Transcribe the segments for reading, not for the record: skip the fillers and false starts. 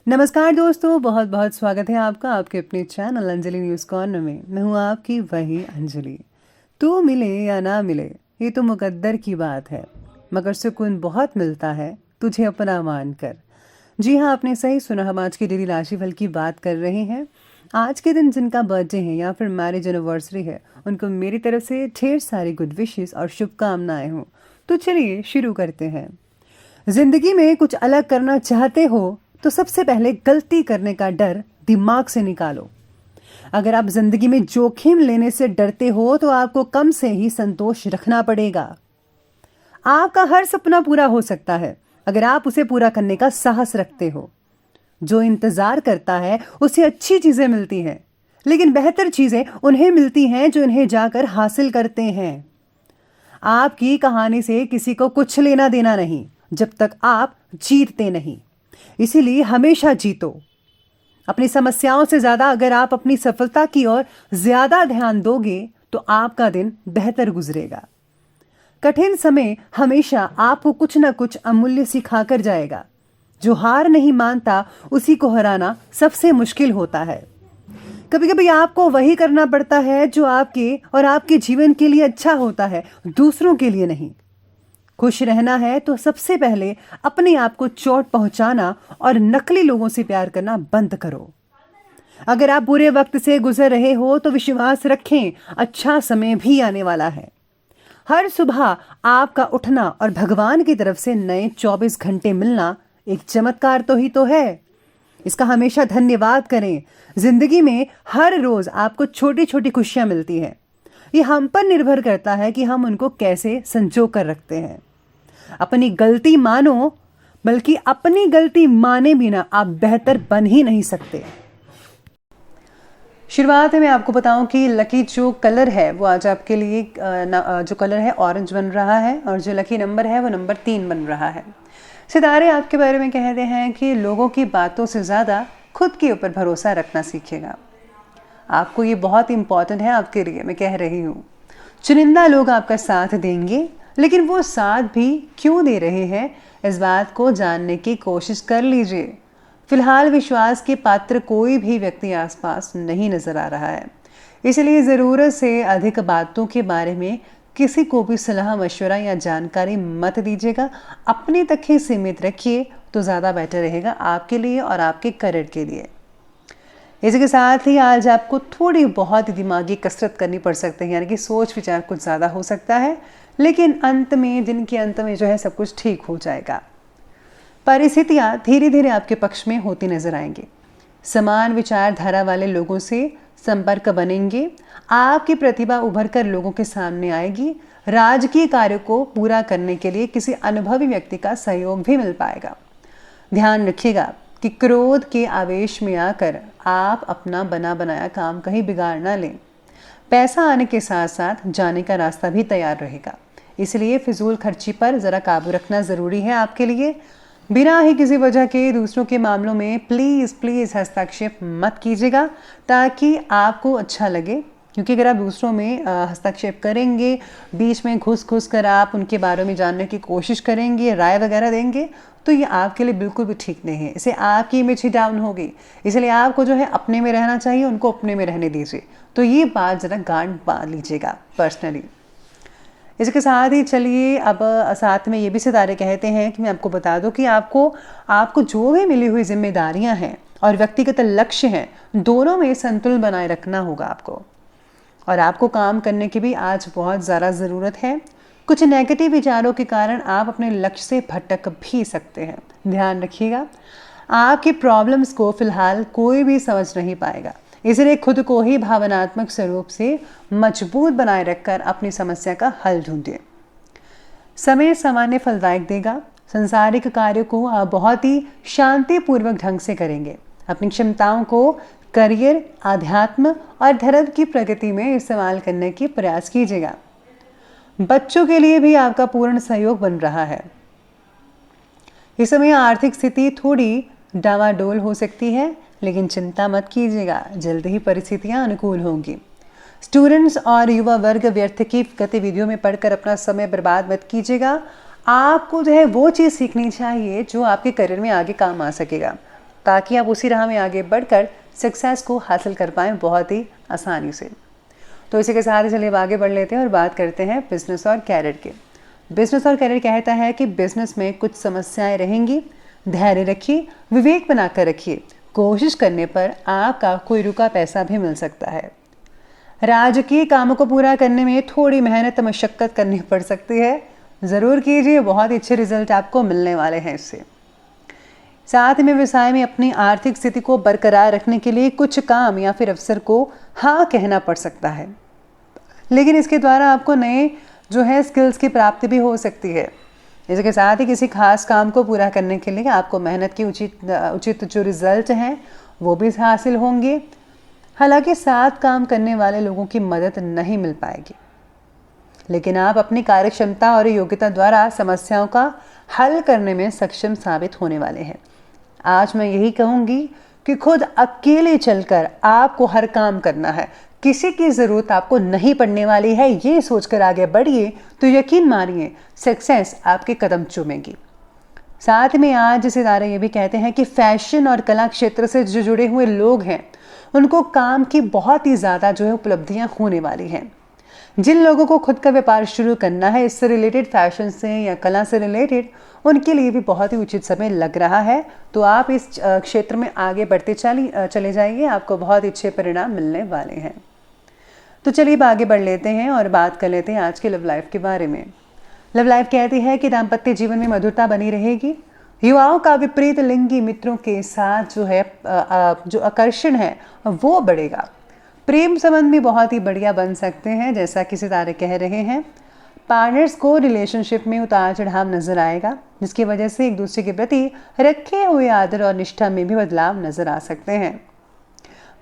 नमस्कार दोस्तों, बहुत बहुत स्वागत है आपका आपके अपने चैनल अंजलि न्यूज़ कॉर्नर में। मैं हूँ आपकी वही अंजलि। तू मिले या ना मिले, ये तो मुकद्दर की बात है, मगर सुकून बहुत मिलता है तुझे अपना मान कर। जी हाँ, आपने सही सुना। हम आज की डेली राशिफल की बात कर रहे हैं। आज के दिन जिनका बर्थडे है या फिर मैरिज एनिवर्सरी है, उनको मेरी तरफ से ढेर सारी गुड विशेस और शुभकामनाएं हों। तो चलिए शुरू करते हैं। जिंदगी में कुछ अलग करना चाहते हो तो सबसे पहले गलती करने का डर दिमाग से निकालो। अगर आप जिंदगी में जोखिम लेने से डरते हो तो आपको कम से ही संतोष रखना पड़ेगा। आपका हर सपना पूरा हो सकता है अगर आप उसे पूरा करने का साहस रखते हो। जो इंतजार करता है उसे अच्छी चीजें मिलती हैं, लेकिन बेहतर चीजें उन्हें मिलती हैं जो इन्हें जाकर हासिल करते हैं। आपकी कहानी से किसी को कुछ लेना देना नहीं जब तक आप जीतते नहीं। इसीलिए हमेशा जीतो। अपनी समस्याओं से ज्यादा अगर आप अपनी सफलता की ओर ज्यादा ध्यान दोगे तो आपका दिन बेहतर गुजरेगा। कठिन समय हमेशा आपको कुछ ना कुछ अमूल्य सिखाकर जाएगा। जो हार नहीं मानता उसी को हराना सबसे मुश्किल होता है। कभी कभी आपको वही करना पड़ता है जो आपके और आपके जीवन के लिए अच्छा होता है, दूसरों के लिए नहीं। खुश रहना है तो सबसे पहले अपने आप को चोट पहुंचाना और नकली लोगों से प्यार करना बंद करो। अगर आप बुरे वक्त से गुजर रहे हो तो विश्वास रखें, अच्छा समय भी आने वाला है। हर सुबह आपका उठना और भगवान की तरफ से नए 24 घंटे मिलना एक चमत्कार तो ही तो है। इसका हमेशा धन्यवाद करें। जिंदगी में हर रोज आपको छोटी छोटी खुशियां मिलती हैं। ये हम पर निर्भर करता है कि हम उनको कैसे संजो कर रखते हैं। अपनी गलती मानो, बल्कि अपनी गलती माने बिना आप बेहतर बन ही नहीं सकते। शुरुआत में मैं आपको बताऊं कि लकी जो कलर है वो आज आपके लिए जो कलर है ऑरेंज बन रहा है, और जो लकी नंबर है वो नंबर 3 बन रहा है। सितारे आपके बारे में कहते हैं कि लोगों की बातों से ज़्यादा खुद के ऊपर भरोसा रखना सीखेगा। आपको ये बहुत इंपॉर्टेंट है आपके लिए, मैं कह रही हूँ। चुनिंदा लोग आपका साथ देंगे, लेकिन वो साथ भी क्यों दे रहे हैं इस बात को जानने की कोशिश कर लीजिए। फिलहाल विश्वास के पात्र कोई भी व्यक्ति आसपास नहीं नजर आ रहा है, इसलिए ज़रूरत से अधिक बातों के बारे में किसी को भी सलाह मशवरा या जानकारी मत दीजिएगा। अपने तक ही सीमित रखिए तो ज़्यादा बेटर रहेगा आपके लिए और आपके करियर के लिए। इसी के साथ ही आज आपको थोड़ी बहुत दिमागी कसरत करनी पड़ सकती है, यानी कि सोच विचार कुछ ज़्यादा हो सकता है, लेकिन अंत में, दिन के अंत में जो है सब कुछ ठीक हो जाएगा। परिस्थितियाँ धीरे धीरे आपके पक्ष में होती नजर आएंगी। समान विचारधारा वाले लोगों से संपर्क बनेंगे। आपकी प्रतिभा उभर कर लोगों के सामने आएगी। राजकीय कार्य को पूरा करने के लिए किसी अनुभवी व्यक्ति का सहयोग भी मिल पाएगा। ध्यान रखिएगा कि क्रोध के आवेश में आकर आप अपना बना बनाया काम कहीं बिगाड़ ना लें। पैसा आने के साथ साथ जाने का रास्ता भी तैयार रहेगा, इसलिए फिजूल खर्ची पर ज़रा काबू रखना ज़रूरी है आपके लिए। बिना ही किसी वजह के दूसरों के मामलों में प्लीज़ हस्तक्षेप मत कीजिएगा, ताकि आपको अच्छा लगे। क्योंकि अगर आप दूसरों में हस्तक्षेप करेंगे, बीच में घुस कर आप उनके बारे में जानने की कोशिश करेंगे, राय वगैरह देंगे, तो ये आपके लिए बिल्कुल भी ठीक नहीं है। इससे आपकी इमेज ही डाउन होगी। इसलिए आपको जो है अपने में रहना चाहिए, उनको अपने में रहने दीजिए। तो ये बात ज़रा गांठ बांध लीजिएगा पर्सनली। इसके साथ ही चलिए अब साथ में ये भी सितारे कहते हैं कि मैं आपको बता दूं कि आपको जो भी मिली हुई जिम्मेदारियां हैं और व्यक्तिगत लक्ष्य हैं, दोनों में संतुलन बनाए रखना होगा आपको। और आपको काम करने की भी आज बहुत ज़्यादा ज़रूरत है। कुछ नेगेटिव विचारों के कारण आप अपने लक्ष्य से भटक भी सकते हैं। ध्यान रखिएगा, आपकी प्रॉब्लम्स को फिलहाल कोई भी समझ नहीं पाएगा, इसलिए खुद को ही भावनात्मक स्वरूप से मजबूत बनाए रखकर अपनी समस्या का हल ढूंढिए। समय सामान्य फलदायक देगा। संसारिक कार्यों को आप बहुत ही शांतिपूर्वक ढंग से करेंगे। अपनी क्षमताओं को करियर, आध्यात्म और धर्म की प्रगति में इस्तेमाल करने की प्रयास कीजिएगा। बच्चों के लिए भी आपका पूर्ण सहयोग बन रहा है। इस समय आर्थिक स्थिति थोड़ी डावाडोल हो सकती है, लेकिन चिंता मत कीजिएगा, जल्द ही परिस्थितियां अनुकूल होंगी। स्टूडेंट्स और युवा वर्ग व्यर्थ की गतिविधियों में पढ़कर अपना समय बर्बाद मत कीजिएगा। आपको जो है वो चीज़ सीखनी चाहिए जो आपके करियर में आगे काम आ सकेगा। ताकि आप उसी राह में आगे बढ़कर सक्सेस को हासिल कर पाएँ बहुत ही आसानी से। तो इसी के साथ ही चलिए आगे बढ़ लेते हैं और बात करते हैं बिजनेस और कैरियर के। बिजनेस और कैरियर कहता है कि बिजनेस में कुछ समस्याएं रहेंगी, धैर्य रखिए, विवेक बनाकर रखिए, कोशिश करने पर आपका कोई रुका पैसा भी मिल सकता है। राजकीय कामों को पूरा करने में थोड़ी मेहनत मशक्कत करनी पड़ सकती है, ज़रूर कीजिए, बहुत अच्छे रिजल्ट आपको मिलने वाले हैं इससे। साथ में व्यवसाय में अपनी आर्थिक स्थिति को बरकरार रखने के लिए कुछ काम या फिर अवसर को हाँ कहना पड़ सकता है, लेकिन इसके द्वारा आपको नए जो है स्किल्स की प्राप्ति भी हो सकती है। इसके साथ ही किसी खास काम को पूरा करने के लिए आपको मेहनत की उचित जो रिजल्ट हैं वो भी हासिल होंगे। हालांकि साथ काम करने वाले लोगों की मदद नहीं मिल पाएगी, लेकिन आप अपनी कार्यक्षमता और योग्यता द्वारा समस्याओं का हल करने में सक्षम साबित होने वाले हैं। आज मैं यही कहूँगी कि खुद अकेले चलकर आपको हर काम करना है, किसी की ज़रूरत आपको नहीं पड़ने वाली है, ये सोचकर आगे बढ़िए तो यकीन मानिए सक्सेस आपके कदम चूमेगी। साथ में आज सितारे ये भी कहते हैं कि फैशन और कला क्षेत्र से जो जुड़े हुए लोग हैं उनको काम की बहुत ही ज़्यादा जो है उपलब्धियाँ होने वाली हैं। जिन लोगों को खुद का व्यापार शुरू करना है, इससे रिलेटेड, फैशन से या कला से रिलेटेड, उनके लिए भी बहुत ही उचित समय लग रहा है। तो आप इस क्षेत्र में आगे बढ़ते चले जाइए, आपको बहुत अच्छे परिणाम मिलने वाले हैं। तो चलिए आगे बढ़ लेते हैं और बात कर लेते हैं आज के लव लाइफ के बारे में। लव लाइफ कहती है कि दाम्पत्य जीवन में मधुरता बनी रहेगी। युवाओं का विपरीत लिंगी मित्रों के साथ जो है जो आकर्षण है वो बढ़ेगा। प्रेम संबंध भी बहुत ही बढ़िया बन सकते हैं, जैसा कि सितारे कह रहे हैं। पार्टनर्स को रिलेशनशिप में उतार चढ़ाव नजर आएगा, जिसकी वजह से एक दूसरे के प्रति रखे हुए आदर और निष्ठा में भी बदलाव नजर आ सकते हैं।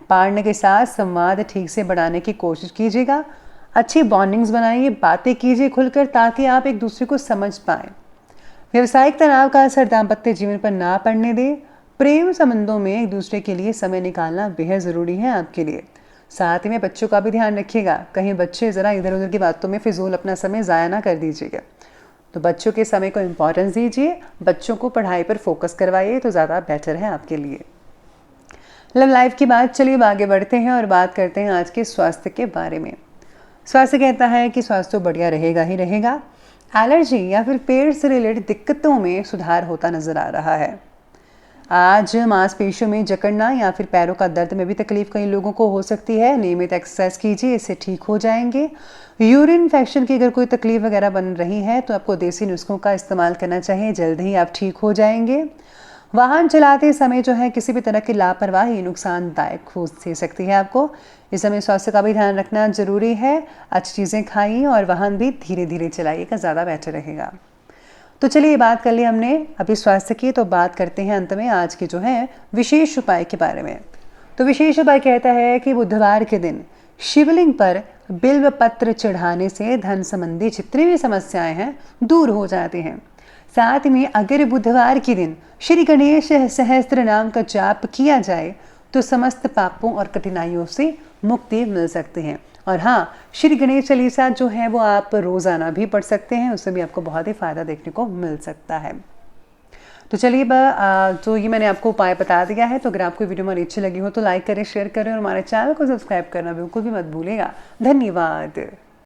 पार्टनर के साथ संवाद ठीक से बढ़ाने की कोशिश कीजिएगा। अच्छी बॉन्डिंग्स बनाइए, बातें कीजिए खुलकर, ताकि आप एक दूसरे को समझ पाएं। व्यावसायिक तनाव का असर दाम्पत्य जीवन पर ना पड़ने दें। प्रेम संबंधों में एक दूसरे के लिए समय निकालना बेहद ज़रूरी है आपके लिए। साथ ही में बच्चों का भी ध्यान रखिएगा, कहीं बच्चे ज़रा इधर उधर की बातों में फिजूल अपना समय ज़ाया ना कर दीजिएगा। तो बच्चों के समय को इम्पोर्टेंस दीजिए, बच्चों को पढ़ाई पर फोकस करवाइए तो ज़्यादा बेटर है आपके लिए। लव लाइफ की बात, चलिए आगे बढ़ते हैं और बात करते हैं आज के स्वास्थ्य के बारे में। स्वास्थ्य कहता है कि स्वास्थ्य तो बढ़िया रहेगा ही रहेगा। एलर्जी या फिर पेट से रिलेटेड दिक्कतों में सुधार होता नजर आ रहा है। आज मांसपेशियों में जकड़ना या फिर पैरों का दर्द में भी तकलीफ कई लोगों को हो सकती है। नियमित एक्सरसाइज कीजिए, इससे ठीक हो जाएंगे। यूरिन इन्फेक्शन की अगर कोई तकलीफ वगैरह बन रही है तो आपको देसी नुस्खों का इस्तेमाल करना चाहिए, जल्द ही आप ठीक हो जाएंगे। वाहन चलाते समय जो है किसी भी तरह की लापरवाही नुकसानदायक हो सकती है आपको। इस समय स्वास्थ्य का भी ध्यान रखना जरूरी है। अच्छी चीज़ें खाइए और वाहन भी धीरे धीरे चलाइएगा, ज़्यादा बेटर रहेगा। तो चलिए बात कर ली हमने अभी स्वास्थ्य की, तो बात करते हैं अंत में आज की जो है विशेष उपाय के बारे में। तो विशेष उपाय कहता है कि बुधवार के दिन शिवलिंग पर बिल्व पत्र चढ़ाने से धन संबंधी जितनी भी समस्याएं हैं दूर हो जाती हैं। साथ में अगर बुधवार के दिन श्री गणेश सहस्त्र नाम का जाप किया जाए तो समस्त पापों और कठिनाइयों से मुक्ति मिल सकती है। और हाँ, श्री गणेश चालीसा जो है वो आप रोज़ाना भी पढ़ सकते हैं, उससे भी आपको बहुत ही फ़ायदा देखने को मिल सकता है। तो चलिए तो ये मैंने आपको उपाय बता दिया है। तो अगर आपको वीडियो हमारी अच्छी लगी हो तो लाइक करें, शेयर करें और हमारे चैनल को सब्सक्राइब करना बिल्कुल भी मत भूलिएगा। धन्यवाद।